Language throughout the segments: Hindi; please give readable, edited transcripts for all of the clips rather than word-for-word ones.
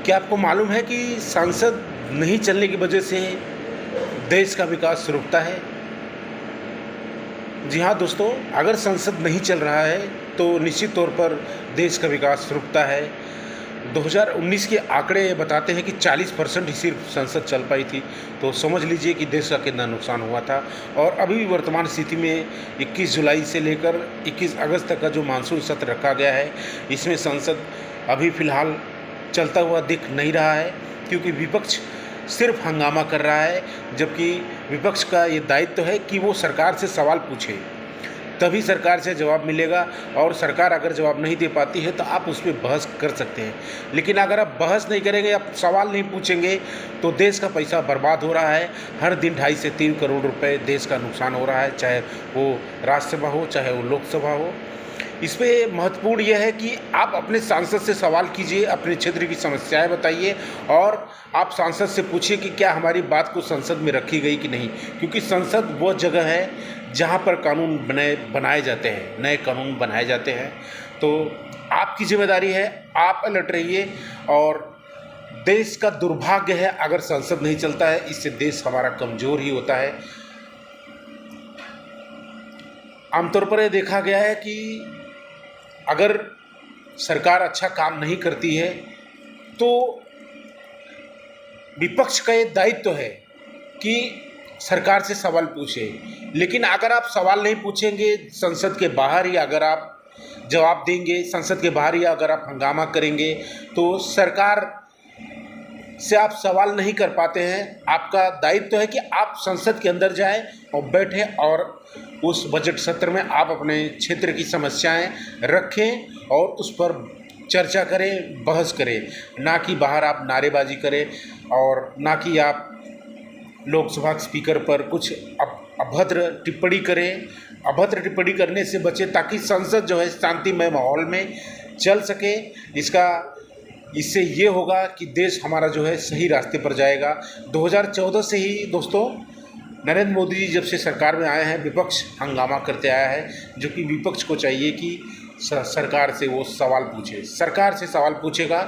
क्या आपको मालूम है कि सांसद नहीं चलने की वजह से देश का विकास रुकता है? जी हाँ दोस्तों, अगर संसद नहीं चल रहा है तो निश्चित तौर पर देश का विकास रुकता है। 2019 के आंकड़े बताते हैं कि 40% ही सिर्फ संसद चल पाई थी, तो समझ लीजिए कि देश का कितना नुकसान हुआ था। और अभी भी वर्तमान स्थिति में 21 जुलाई से लेकर 21 अगस्त तक का जो मानसून सत्र रखा गया है, इसमें संसद अभी फ़िलहाल चलता हुआ दिख नहीं रहा है, क्योंकि विपक्ष सिर्फ हंगामा कर रहा है। जबकि विपक्ष का ये दायित्व है कि वो सरकार से सवाल पूछे, तभी सरकार से जवाब मिलेगा। और सरकार अगर जवाब नहीं दे पाती है तो आप उस पर बहस कर सकते हैं, लेकिन अगर आप बहस नहीं करेंगे, आप सवाल नहीं पूछेंगे, तो देश का पैसा बर्बाद हो रहा है। हर दिन 2.5 से 3 करोड़ रुपए देश का नुकसान हो रहा है, चाहे वो राज्यसभा हो चाहे वो लोकसभा हो। इस पर महत्वपूर्ण यह है कि आप अपने सांसद से सवाल कीजिए, अपने क्षेत्र की समस्याएं बताइए, और आप सांसद से पूछिए कि क्या हमारी बात को संसद में रखी गई कि नहीं, क्योंकि संसद वो जगह है जहां पर कानून बनाए जाते हैं, नए कानून बनाए जाते हैं। तो आपकी जिम्मेदारी है, आप अलर्ट रहिए। और देश का दुर्भाग्य है अगर संसद नहीं चलता है, इससे देश हमारा कमज़ोर ही होता है। आमतौर पर यह देखा गया है कि अगर सरकार अच्छा काम नहीं करती है तो विपक्ष का ये दायित्व है कि सरकार से सवाल पूछे। लेकिन अगर आप सवाल नहीं पूछेंगे, संसद के बाहर ही अगर आप जवाब देंगे, संसद के बाहर ही अगर आप हंगामा करेंगे, तो सरकार से आप सवाल नहीं कर पाते हैं। आपका दायित्व है कि आप संसद के अंदर जाएं और बैठें और उस बजट सत्र में आप अपने क्षेत्र की समस्याएं रखें और उस पर चर्चा करें, बहस करें, ना कि बाहर आप नारेबाजी करें और ना कि आप लोकसभा स्पीकर पर कुछ अभद्र टिप्पणी करें। अभद्र टिप्पणी करने से बचें, ताकि संसद जो है शांतिमय माहौल में चल सके। इससे ये होगा कि देश हमारा जो है सही रास्ते पर जाएगा। 2014 से ही दोस्तों नरेंद्र मोदी जी जब से सरकार में आए हैं, विपक्ष हंगामा करते आया है, जो कि विपक्ष को चाहिए कि सरकार से वो सवाल पूछे। सरकार से सवाल पूछेगा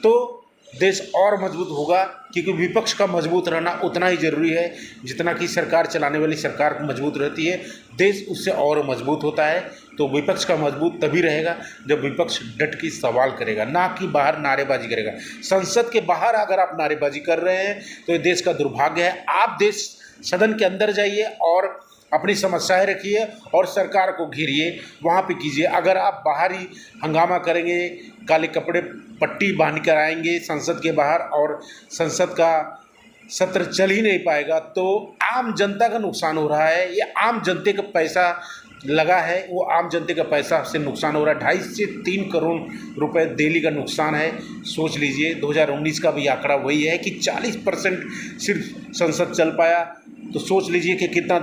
तो देश और मजबूत होगा, क्योंकि विपक्ष का मजबूत रहना उतना ही ज़रूरी है जितना कि सरकार चलाने वाली सरकार मजबूत रहती है। देश उससे और मजबूत होता है। तो विपक्ष का मजबूत तभी रहेगा जब विपक्ष डट के सवाल करेगा, ना कि बाहर नारेबाजी करेगा। संसद के बाहर अगर आप नारेबाजी कर रहे हैं तो ये देश का दुर्भाग्य है। आप देश सदन के अंदर जाइए और अपनी समस्याएं रखिए और सरकार को घेरिए, वहाँ पे कीजिए। अगर आप बाहर ही हंगामा करेंगे, काले कपड़े पट्टी बांध कर आएंगे संसद के बाहर और संसद का सत्र चल ही नहीं पाएगा, तो आम जनता का नुकसान हो रहा है। ये आम जनते का पैसा लगा है, वो आम जनते का पैसा से नुकसान हो रहा है। 2.5 से 3 करोड़ रुपए डेली का नुकसान है। सोच लीजिए, 2019 का भी आंकड़ा वही है कि 40% सिर्फ संसद चल पाया, तो सोच लीजिए कि कितना